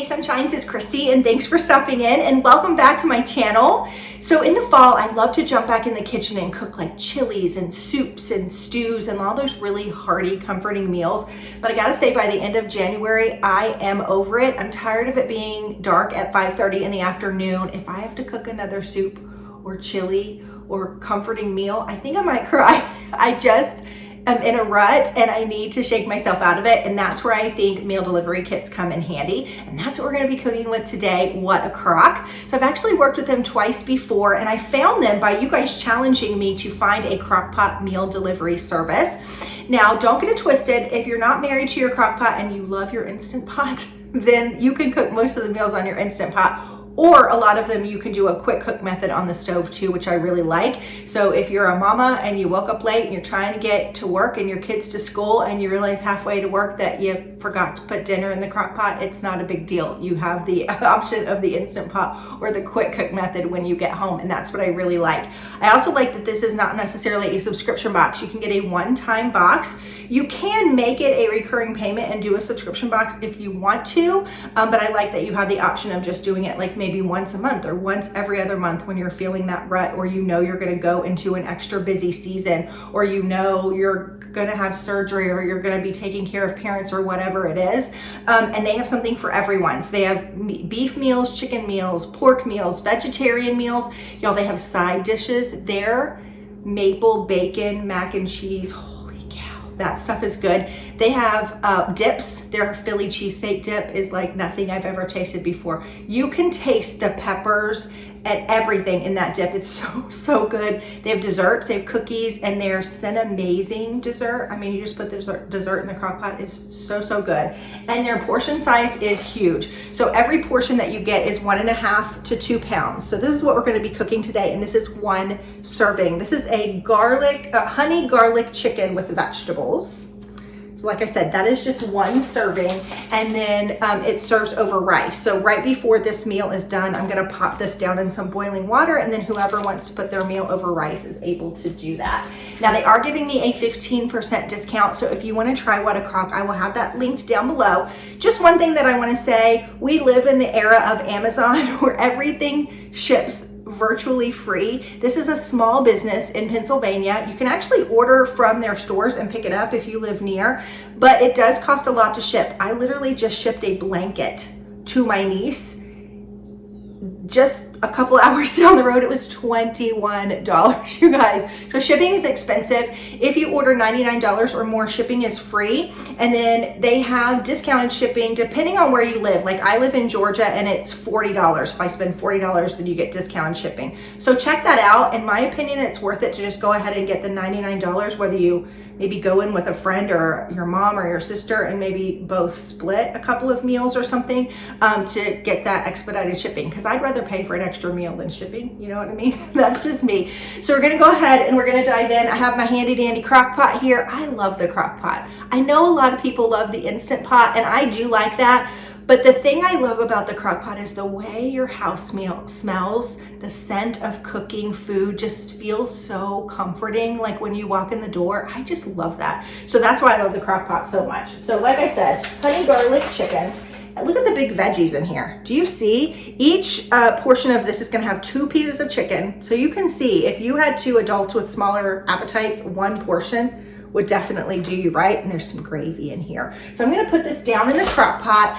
Hey Sunshines, it's Kristy and thanks for stopping in and welcome back to my channel. So in the fall, I love to jump back in the kitchen and cook like chilies and soups and stews and all those really hearty, comforting meals. But I gotta say, by the end of January, I am over it. I'm tired of it being dark at 5:30 in the afternoon. If I have to cook another soup or chili or comforting meal, I think I might cry. I just am in a rut and I need to shake myself out of it, and that's where I think meal delivery kits come in handy, and that's what we're going to be cooking with today. What a Crock. So I've actually worked with them twice before, and I found them by you guys challenging me to find a crock pot meal delivery service. Now don't get it twisted, if you're not married to your crock pot and you love your Instant Pot, then you can cook most of the meals on your Instant Pot. Or a lot of them you can do a quick cook method on the stove too, which I really like. So if you're a mama and you woke up late and you're trying to get to work and your kids to school and you realize halfway to work that you forgot to put dinner in the crock pot, it's not a big deal. You have the option of the Instant Pot or the quick cook method when you get home, and that's what I really like. I also like that this is not necessarily a subscription box. You can get a one-time box. You can make it a recurring payment and do a subscription box if you want to, but I like that you have the option of just doing it like maybe once a month or once every other month when you're feeling that rut, or you know you're going to go into an extra busy season, or you know you're going to have surgery, or you're going to be taking care of parents, or whatever it is. And they have something for everyone. So they have beef meals, chicken meals, pork meals, vegetarian meals. Y'all, they have side dishes. Their maple bacon mac and cheese, that stuff is good. They have dips. Their Philly cheesesteak dip is like nothing I've ever tasted before. You can taste the peppers and everything in that dip. It's so good. They have desserts, they have cookies, and their Cinnamazing dessert. I mean, you just put the dessert in the crock pot. It's so good. And their portion size is huge. So every portion that you get is 1.5 to 2 pounds. So this is what we're going to be cooking today, and this is one serving. This is a honey garlic chicken with vegetables. So like I said, that is just one serving, and then it serves over rice. So right before this meal is done, I'm gonna pop this down in some boiling water, and then whoever wants to put their meal over rice is able to do that. Now they are giving me a 15% discount, so if you wanna try What a Crock, I will have that linked down below. Just one thing that I wanna say, we live in the era of Amazon where everything ships virtually free. This is a small business in Pennsylvania. You can actually order from their stores and pick it up if you live near, but it does cost a lot to ship. I literally just shipped a blanket to my niece just a couple hours down the road. It was $21, you guys. So shipping is expensive. If you order $99 or more, shipping is free. And then they have discounted shipping depending on where you live. Like I live in Georgia and it's $40. If I spend $40, then you get discounted shipping. So check that out. In my opinion, it's worth it to just go ahead and get the $99, whether you maybe go in with a friend or your mom or your sister and maybe both split a couple of meals or something to get that expedited shipping. Because I'd rather pay for an extra meal than shipping, you know what I mean? That's just me. So we're gonna go ahead and we're gonna dive in. I have my handy dandy crock pot here. I love the crock pot. I know a lot of people love the Instant Pot, and I do like that. But the thing I love about the crock pot is the way your house meal smells. The scent of cooking food just feels so comforting. Like when you walk in the door, I just love that. So that's why I love the crock pot so much. So like I said, honey garlic chicken. Look at the big veggies in here. Do you see? Each portion of this is gonna have 2 pieces of chicken. So you can see if you had 2 adults with smaller appetites, 1 portion would definitely do you right. And there's some gravy in here. So I'm gonna put this down in the crock pot.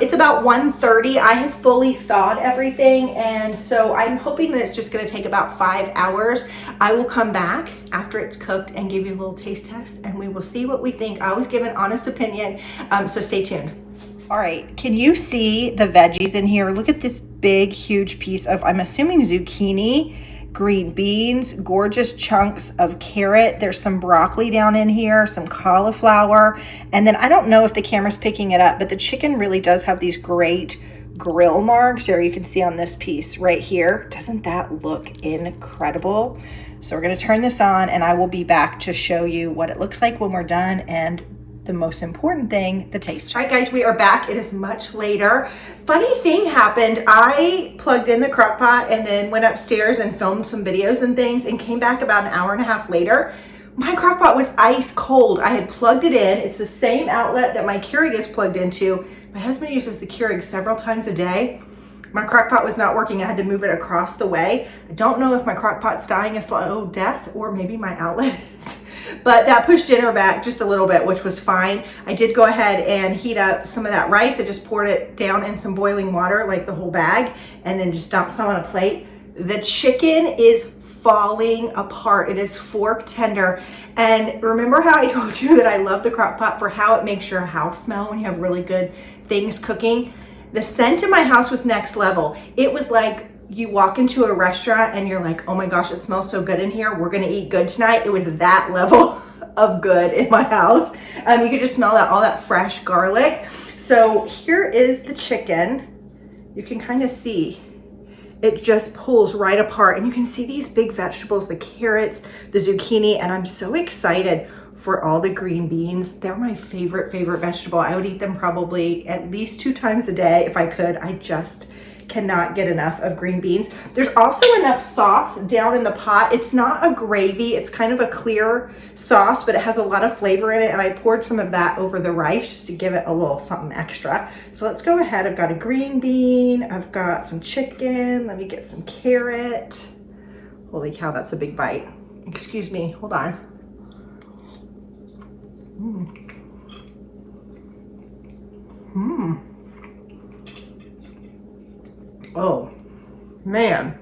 It's about 1:30. I have fully thawed everything, and so I'm hoping that it's just gonna take about 5 hours. I will come back after it's cooked and give you a little taste test, and we will see what we think. I always give an honest opinion, so stay tuned. All right, can you see the veggies in here? Look at this big, huge piece of, I'm assuming zucchini, green beans, gorgeous chunks of carrot. There's some broccoli down in here, some cauliflower. And then I don't know if the camera's picking it up, but the chicken really does have these great grill marks here. You can see on this piece right here. Doesn't that look incredible? So we're gonna turn this on and I will be back to show you what it looks like when we're done, and the most important thing, the taste. All right guys, we are back. It is much later. Funny thing happened. I plugged in the crock pot and then went upstairs and filmed some videos and things and came back about an hour and a half later. My crock pot was ice cold. I had plugged it in. It's the same outlet that my Keurig is plugged into. My husband uses the Keurig several times a day. My crock pot was not working. I had to move it across the way. I don't know if my crock pot's dying a slow death or maybe my outlet is. But that pushed dinner back just a little bit, which was fine. I did go ahead and heat up some of that rice. I just poured it down in some boiling water, like the whole bag, and then just dumped some on a plate. The chicken is falling apart. It is fork tender. And remember how I told you that I love the crock pot for how it makes your house smell when you have really good things cooking? The scent in my house was next level. It was like you walk into a restaurant and you're like, oh my gosh, it smells so good in here. We're gonna eat good tonight. It was that level of good in my house. You could just smell that, all that fresh garlic. So here is the chicken. You can kind of see it just pulls right apart, and you can see these big vegetables, the carrots, the zucchini, and I'm so excited for all the green beans. They're my favorite vegetable. I would eat them probably at least 2 times a day if I could. I just cannot get enough of green beans. There's also enough sauce down in the pot. It's not a gravy. It's kind of a clear sauce, but it has a lot of flavor in it. And I poured some of that over the rice just to give it a little something extra. So let's go ahead. I've got a green bean. I've got some chicken. Let me get some carrot. Holy cow, that's a big bite. Excuse me, hold on. Oh, man.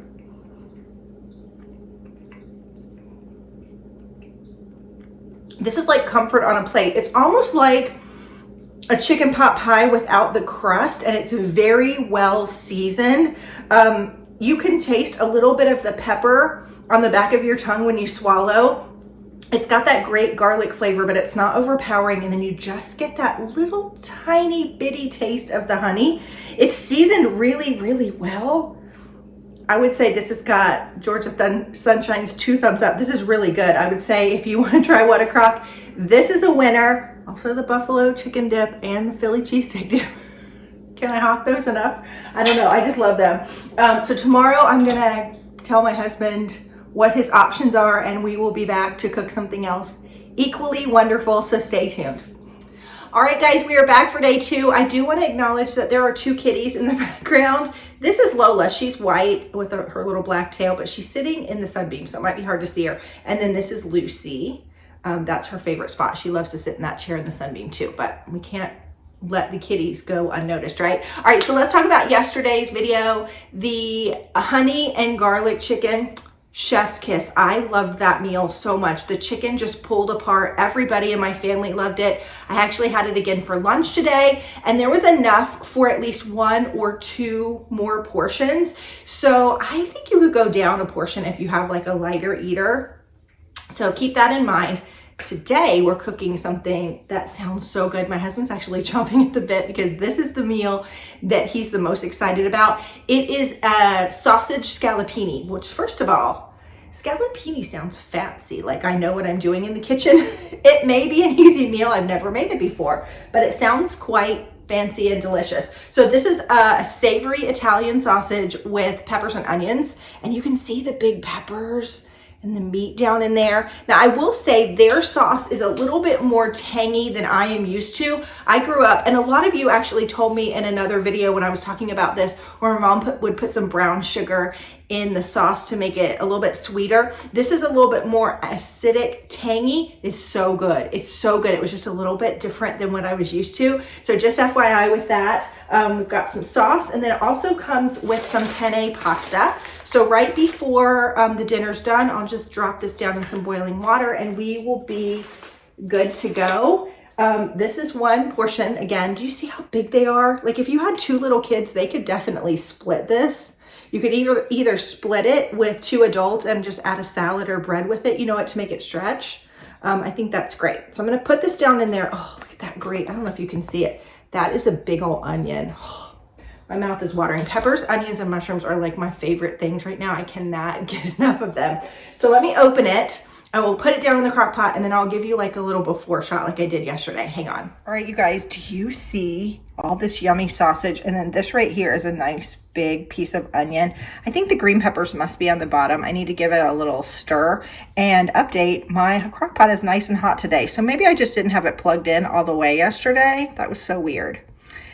This is like comfort on a plate. It's almost like a chicken pot pie without the crust, and it's very well seasoned. You can taste a little bit of the pepper on the back of your tongue when you swallow. It's got that great garlic flavor, but it's not overpowering. And then you just get that little tiny bitty taste of the honey. It's seasoned really well. I would say this has got Georgia Sunshine's 2 thumbs up. This is really good. I would say if you want to try What a Crock, this is a winner. Also the buffalo chicken dip and the Philly cheesesteak dip. Can I hawk those enough? I don't know. I just love them. So tomorrow I'm going to tell my husband what his options are, and we will be back to cook something else equally wonderful, so stay tuned. All right, guys, we are back for day 2. I do want to acknowledge that there are 2 kitties in the background. This is Lola. She's white with her little black tail, but she's sitting in the sunbeam, so it might be hard to see her. And then this is Lucy. That's her favorite spot. She loves to sit in that chair in the sunbeam too, but we can't let the kitties go unnoticed, right? All right, so let's talk about yesterday's video, the honey and garlic chicken. Chef's kiss. I loved that meal so much. The chicken just pulled apart. Everybody in my family loved it. I actually had it again for lunch today, and there was enough for at least 1 or 2 more portions. So I think you could go down a portion if you have like a lighter eater. So keep that in mind. Today we're cooking something that sounds so good. My husband's actually chomping at the bit because this is the meal that he's the most excited about. It is a sausage scallopini, which first of all, scallopini sounds fancy. Like I know what I'm doing in the kitchen. It may be an easy meal. I've never made it before, but it sounds quite fancy and delicious. So this is a savory Italian sausage with peppers and onions, and you can see the big peppers and the meat down in there. Now I will say their sauce is a little bit more tangy than I am used to. I grew up, and a lot of you actually told me in another video when I was talking about this, where my mom would put some brown sugar in the sauce to make it a little bit sweeter. This is a little bit more acidic, tangy. It's so good. It's so good. It was just a little bit different than what I was used to. So just FYI with that, we've got some sauce, and then it also comes with some penne pasta. So right before the dinner's done, I'll just drop this down in some boiling water and we will be good to go. This is 1 portion. Again, do you see how big they are? Like if you had 2 little kids, they could definitely split this. You could either split it with 2 adults and just add a salad or bread with it, you know what, to make it stretch. I think that's great. So I'm gonna put this down in there. Oh, look at that grate. I don't know if you can see it. That is a big old onion. Oh, my mouth is watering. Peppers, onions, and mushrooms are like my favorite things right now. I cannot get enough of them. So let me open it. I will put it down in the crock pot, and then I'll give you like a little before shot like I did yesterday. Hang on. All right, you guys, do you see all this yummy sausage? And then this right here is a nice big piece of onion. I think the green peppers must be on the bottom. I need to give it a little stir. And update, my crock pot is nice and hot today. So maybe I just didn't have it plugged in all the way yesterday. That was so weird.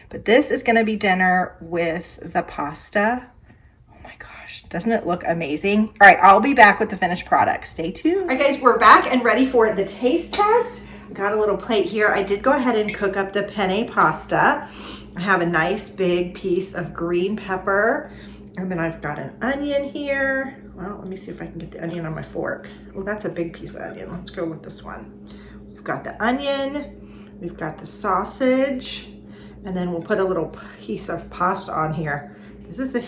But this is gonna be dinner with the pasta. Oh my gosh, doesn't it look amazing? All right, I'll be back with the finished product. Stay tuned. All right guys, we're back and ready for the taste test. I got a little plate here. I did go ahead and cook up the penne pasta. I have a nice big piece of green pepper. And then I've got an onion here. Well, let me see if I can get the onion on my fork. Well, that's a big piece of onion. Let's go with this one. We've got the onion, we've got the sausage, and then we'll put a little piece of pasta on here. This is a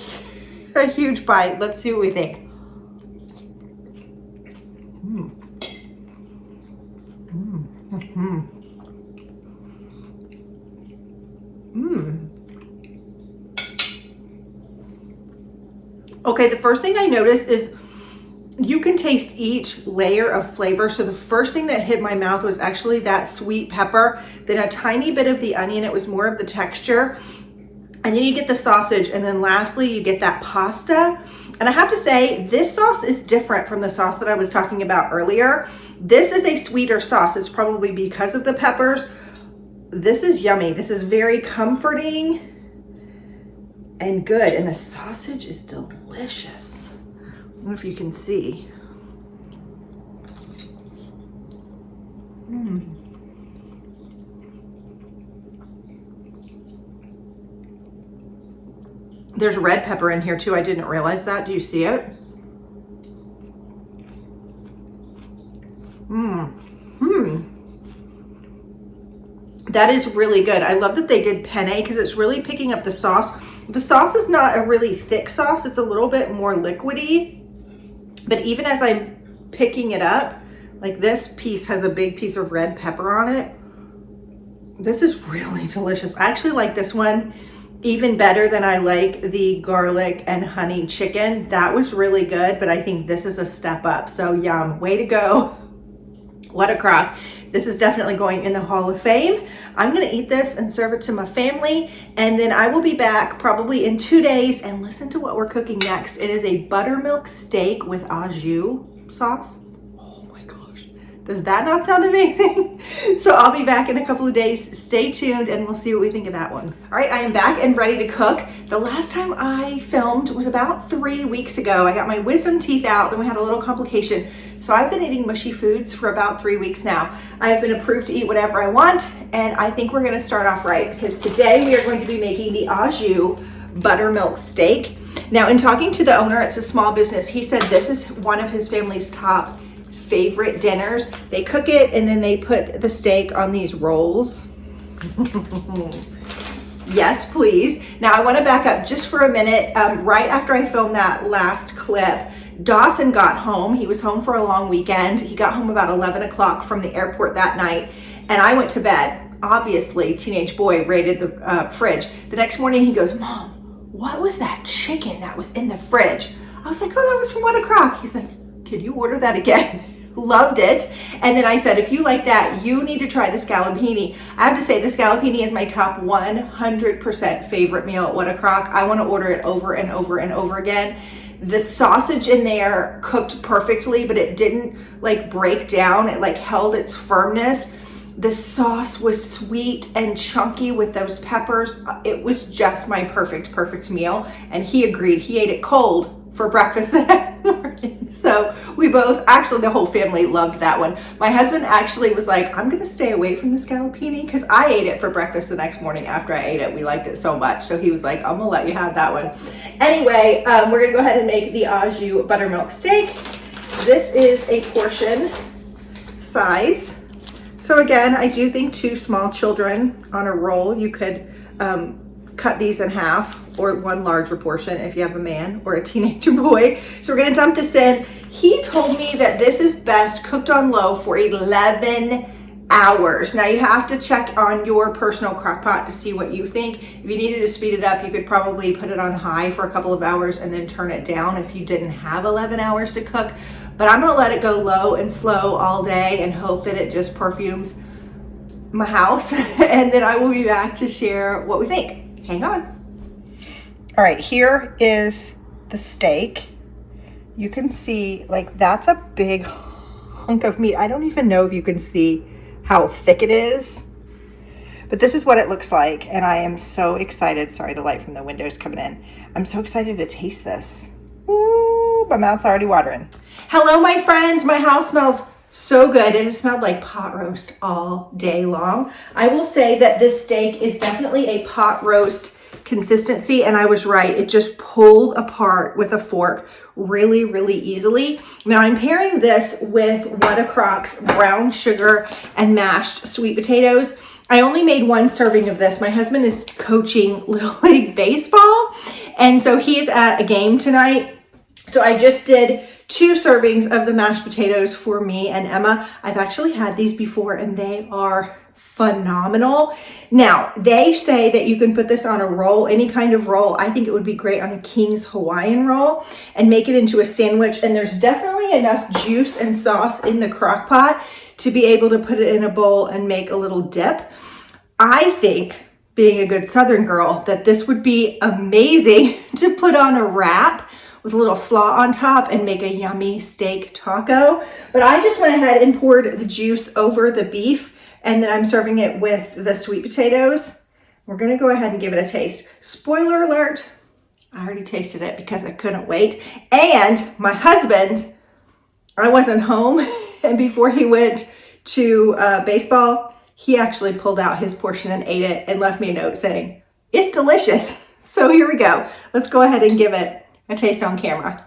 huge bite. Let's see what we think. Okay, the first thing I noticed is you can taste each layer of flavor. So the first thing that hit my mouth was actually that sweet pepper, then a tiny bit of the onion. It was more of the texture. And then you get the sausage, and then lastly, you get that pasta. And I have to say, this sauce is different from the sauce that I was talking about earlier. This is a sweeter sauce. It's probably because of the peppers. This is yummy. This is very comforting and good. And the sausage is delicious. I don't know if you can see. There's red pepper in here too. I didn't realize that. Do you see it? That is really good. I love that they did penne because it's really picking up the sauce. The sauce is not a really thick sauce. It's a little bit more liquidy. But even as I'm picking it up, like this piece has a big piece of red pepper on it. This is really delicious. I actually like this one even better than I like the garlic and honey chicken. That was really good, but I think this is a step up. So yum, way to go. What a crock. This is definitely going in the Hall of Fame. I'm gonna eat this and serve it to my family, and then I will be back probably in 2 days and listen to what we're cooking next. It is a buttermilk steak with Aju sauce. Oh my gosh, does that not sound amazing? So I'll be back in a couple of days. Stay tuned and we'll see what we think of that one. All right, I am back and ready to cook. The last time I filmed was about 3 weeks ago. I got my wisdom teeth out, then we had a little complication. So I've been eating mushy foods for about 3 weeks now. I have been approved to eat whatever I want, and I think we're gonna start off right because today we are going to be making the Aju Buttermilk Steak. Now, in talking to the owner, it's a small business, he said this is one of his family's top favorite dinners. They cook it and then they put the steak on these rolls. Yes, please. Now I wanna back up just for a minute. Right after I filmed that last clip, Dawson got home. He was home for a long weekend. He got home about 11 o'clock from the airport that night, and I went to bed. Obviously, teenage boy raided the fridge. The next morning he goes, "Mom, what was that chicken that was in the fridge?" I was like, "Oh, that was from What a Crock." He's like, "Could you order that again?" Loved it. And then I said, if you like that, you need to try the scallopini. I have to say the scallopini is my top 100% favorite meal at What a Crock. I want to order it over and over and over again. The sausage in there cooked perfectly, but it didn't like break down. It like held its firmness. The sauce was sweet and chunky with those peppers. It was just my perfect meal. And he agreed. He ate it cold for breakfast that morning. So we both, actually the whole family loved that one. My husband actually was like, I'm gonna stay away from the scallopini because I ate it for breakfast the next morning after I ate it. We liked it so much. So he was like, I'm gonna let you have that one. Anyway, we're gonna go ahead and make the Aju Buttermilk Steak. This is a portion size. So again, I do think 2 small children on a roll, you could cut these in half, or 1 larger portion if you have a man or a teenager boy. So we're gonna dump this in. He told me that this is best cooked on low for 11 hours. Now you have to check on your personal crock pot to see what you think. If you needed to speed it up, you could probably put it on high for a couple of hours and then turn it down if you didn't have 11 hours to cook. But I'm gonna let it go low and slow all day and hope that it just perfumes my house. And then I will be back to share what we think. Hang on. All right, here is the steak. You can see, like, that's a big hunk of meat. I don't even know if you can see how thick it is, But this is what it looks like, and I am so excited. Sorry, the light from the window is coming in. I'm so excited to taste this. Ooh, my mouth's already watering. Hello, my friends. My house smells so good. It has smelled like pot roast all day long. I will say that this steak is definitely a pot roast consistency, and I was right. It just pulled apart with a fork really, really easily. Now I'm pairing this with Crock's brown sugar and mashed sweet potatoes. I only made one serving of this. My husband is coaching Little League Baseball, and so he is at a game tonight. So I just did 2 servings of the mashed potatoes for me and Emma. I've actually had these before, and they are phenomenal. Now, they say that you can put this on a roll, any kind of roll. I think it would be great on a King's Hawaiian roll and make it into a sandwich. And there's definitely enough juice and sauce in the crock pot to be able to put it in a bowl and make a little dip. I think, being a good Southern girl, that this would be amazing to put on a wrap with a little slaw on top and make a yummy steak taco. But I just went ahead and poured the juice over the beef, and then I'm serving it with the sweet potatoes. We're gonna go ahead and give it a taste. Spoiler alert, I already tasted it because I couldn't wait. And my husband, I wasn't home, and before he went to baseball, he actually pulled out his portion and ate it and left me a note saying, it's delicious. So here we go. Let's go ahead and give it a taste on camera.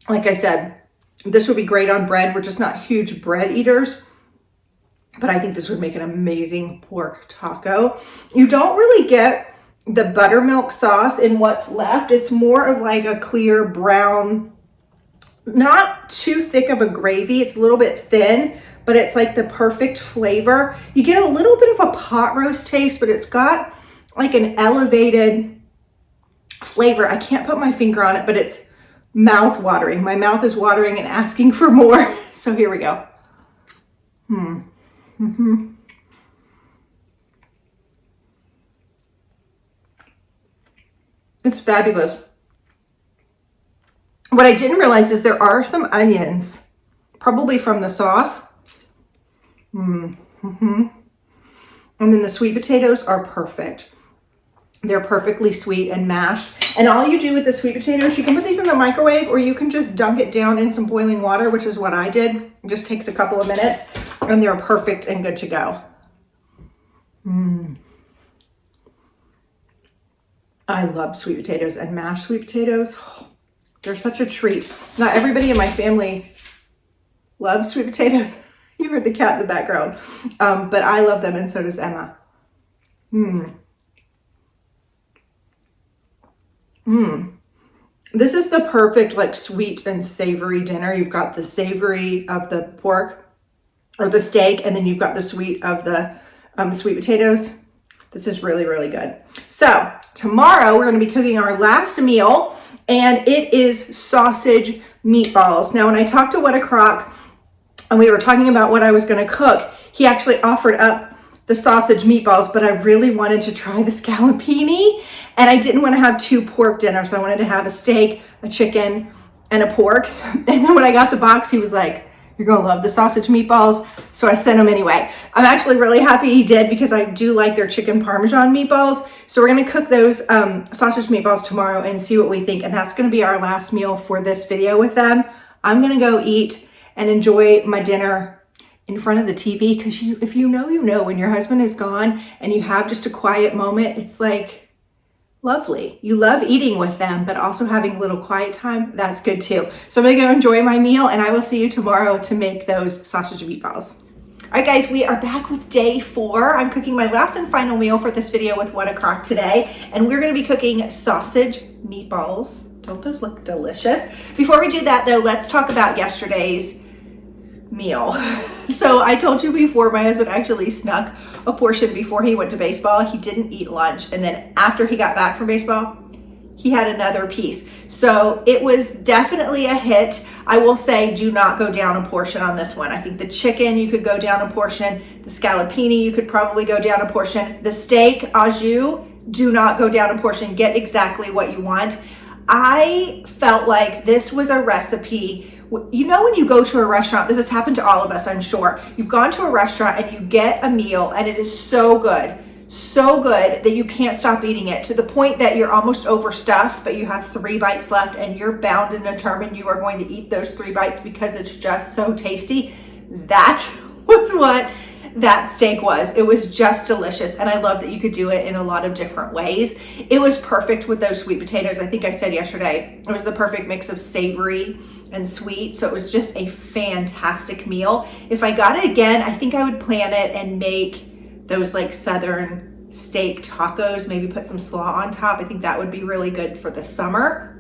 Like I said, this would be great on bread. We're just not huge bread eaters, but I think this would make an amazing pork taco. You don't really get the buttermilk sauce in what's left. It's more of like a clear brown, not too thick of a gravy. It's a little bit thin, but it's like the perfect flavor. You get a little bit of a pot roast taste, but it's got like an elevated flavor. I can't put my finger on it, but it's mouth watering. My mouth is watering and asking for more. So here we go. It's fabulous. What I didn't realize is there are some onions, probably from the sauce. And then the sweet potatoes are perfect. They're perfectly sweet and mashed. And all you do with the sweet potatoes, you can put these in the microwave, or you can just dunk it down in some boiling water, which is what I did. It just takes a couple of minutes, and they're perfect and good to go. I love sweet potatoes and mashed sweet potatoes. They're such a treat. Not everybody in my family loves sweet potatoes. You heard the cat in the background. But I love them, and so does Emma. This is the perfect like sweet and savory dinner. You've got the savory of the pork or the steak, and then you've got the sweet of the sweet potatoes. This is really, really good. So tomorrow we're going to be cooking our last meal, and it is sausage meatballs. Now, when I talked to Crock and we were talking about what I was going to cook, he actually offered up the sausage meatballs, but I really wanted to try the scallopini, and I didn't want to have 2 pork dinners. So I wanted to have a steak, a chicken, and a pork. And then when I got the box, he was like, you're gonna love the sausage meatballs. So I sent him anyway. I'm actually really happy he did, because I do like their chicken Parmesan meatballs. So we're gonna cook those sausage meatballs tomorrow and see what we think. And that's gonna be our last meal for this video with them. I'm gonna go eat and enjoy my dinner in front of the TV, because if you know, when your husband is gone and you have just a quiet moment, it's like lovely. You love eating with them, but also having a little quiet time, that's good too. So I'm gonna go enjoy my meal, and I will see you tomorrow to make those sausage meatballs. All right, guys, we are back with day 4. I'm cooking my last and final meal for this video with Crock today, and we're gonna be cooking sausage meatballs. Don't those look delicious? Before we do that though, let's talk about yesterday's meal. So I told you before, my husband actually snuck a portion before he went to baseball. He didn't eat lunch, and then after he got back from baseball, he had another piece. So it was definitely a hit. I will say, do not go down a portion on this one. I think the chicken, you could go down a portion. The scallopini, you could probably go down a portion. The steak, Aju, do not go down a portion. Get exactly what you want. I felt like this was a recipe. You know, when you go to a restaurant, this has happened to all of us, I'm sure. You've gone to a restaurant and you get a meal and it is so good that you can't stop eating it, to the point that you're almost overstuffed, but you have 3 bites left and you're bound and determined you are going to eat those 3 bites because it's just so tasty. That was what that steak was. It was just delicious, and I love that you could do it in a lot of different ways. It was perfect with those sweet potatoes. I think I said yesterday it was the perfect mix of savory and sweet, so it was just a fantastic meal. If I got it again, I think I would plan it and make those like southern steak tacos, maybe put some slaw on top. I think that would be really good for the summer.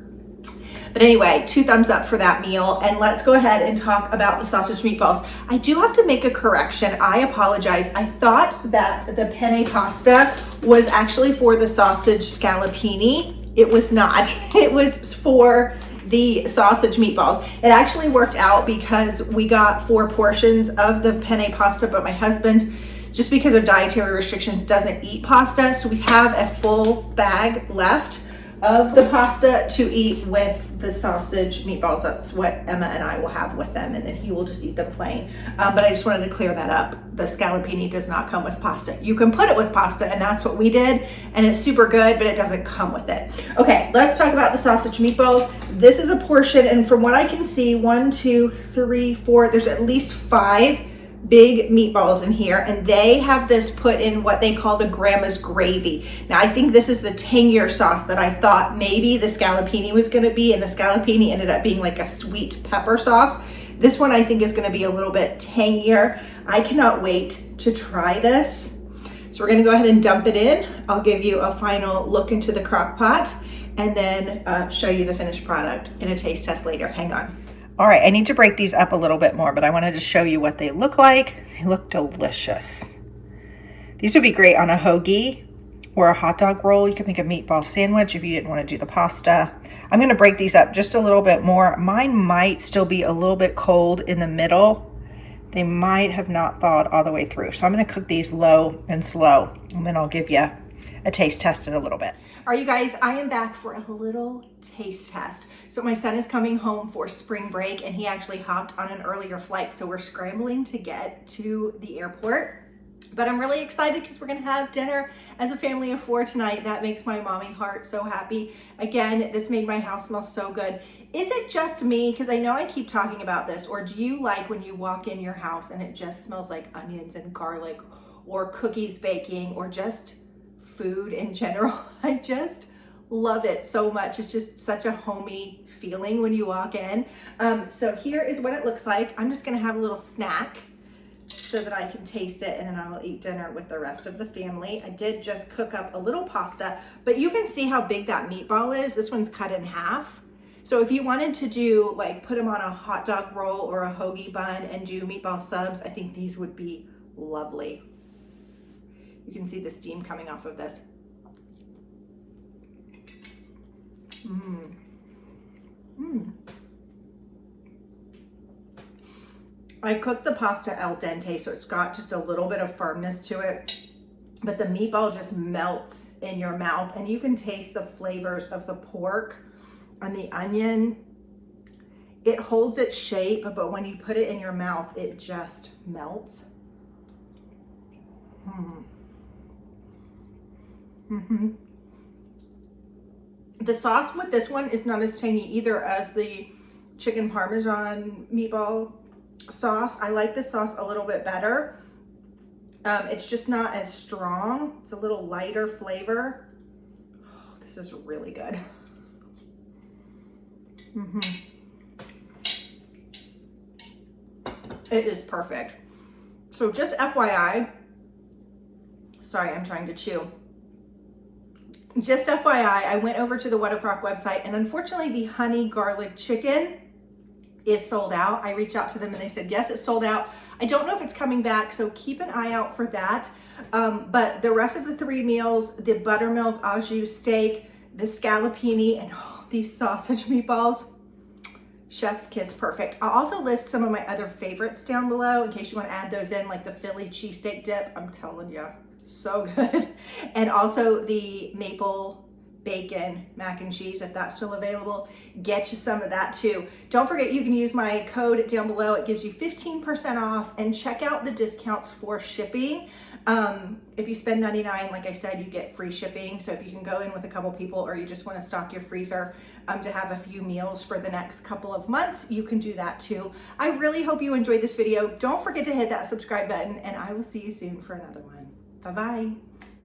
But anyway, 2 thumbs up for that meal. And let's go ahead and talk about the sausage meatballs. I do have to make a correction. I apologize. I thought that the penne pasta was actually for the sausage scallopini. It was not. It was for the sausage meatballs. It actually worked out because we got 4 portions of the penne pasta, but my husband, just because of dietary restrictions, doesn't eat pasta. So we have a full bag left of the pasta to eat with the sausage meatballs. That's what Emma and I will have with them, and then he will just eat them plain. But I just wanted to clear that up. The scallopini does not come with pasta. You can put it with pasta, and that's what we did, and it's super good, but it doesn't come with it. Okay, let's talk about the sausage meatballs. This is a portion, and from what I can see, 1, 2, 3, 4, there's at least 5 big meatballs in here, and they have this put in what they call the grandma's gravy. Now I think this is the tangier sauce that I thought maybe the scallopini was going to be, and the scallopini ended up being like a sweet pepper sauce. This one I think is going to be a little bit tangier. I cannot wait to try this. So we're going to go ahead and dump it in. I'll give you a final look into the crock pot and then show you the finished product in a taste test later. Hang on. All right, I need to break these up a little bit more, but I wanted to show you what they look like. They look delicious. These would be great on a hoagie or a hot dog roll. You could make a meatball sandwich if you didn't want to do the pasta. I'm gonna break these up just a little bit more. Mine might still be a little bit cold in the middle. They might have not thawed all the way through. So I'm gonna cook these low and slow, and then I'll give you a taste test in a little bit. All right, you guys, I am back for a little taste test. So my son is coming home for spring break, and he actually hopped on an earlier flight. So we're scrambling to get to the airport. But I'm really excited because we're gonna have dinner as a family of 4 tonight. That makes my mommy heart so happy. Again, this made my house smell so good. Is it just me? Because I know I keep talking about this, or do you like when you walk in your house and it just smells like onions and garlic, or cookies baking, or just food in general? I just love it so much. It's just such a homey feeling when you walk in. So here is what it looks like. I'm just gonna have a little snack so that I can taste it, and then I will eat dinner with the rest of the family. I did just cook up a little pasta, but you can see how big that meatball is. This one's cut in half. So if you wanted to do, like, put them on a hot dog roll or a hoagie bun and do meatball subs, I think these would be lovely. You can see the steam coming off of this. I cooked the pasta al dente, so it's got just a little bit of firmness to it, but the meatball just melts in your mouth, and you can taste the flavors of the pork and the onion. It holds its shape, but when you put it in your mouth, it just melts. The sauce with this one is not as tangy either as the chicken parmesan meatball sauce. I like this sauce a little bit better. It's just not as strong. It's a little lighter flavor. Oh, this is really good. It is perfect. So just FYI, sorry, I'm trying to chew. Just FYI, I went over to the Crock website, and unfortunately the honey garlic chicken is sold out. I reached out to them and they said, yes, it's sold out. I don't know if it's coming back, so keep an eye out for that. But the rest of the 3 meals, the buttermilk Aju steak, the scallopini, and these sausage meatballs, chef's kiss, perfect. I'll also list some of my other favorites down below in case you want to add those in, like the Philly cheesesteak dip. I'm telling you, so good. And also the maple bacon mac and cheese, if that's still available. Get you some of that too. Don't forget, you can use my code down below. It gives you 15% off, and check out the discounts for shipping. If you spend $99, like I said, you get free shipping. So if you can go in with a couple people, or you just want to stock your freezer to have a few meals for the next couple of months, you can do that too. I really hope you enjoyed this video. Don't forget to hit that subscribe button, and I will see you soon for another one. Bye-bye.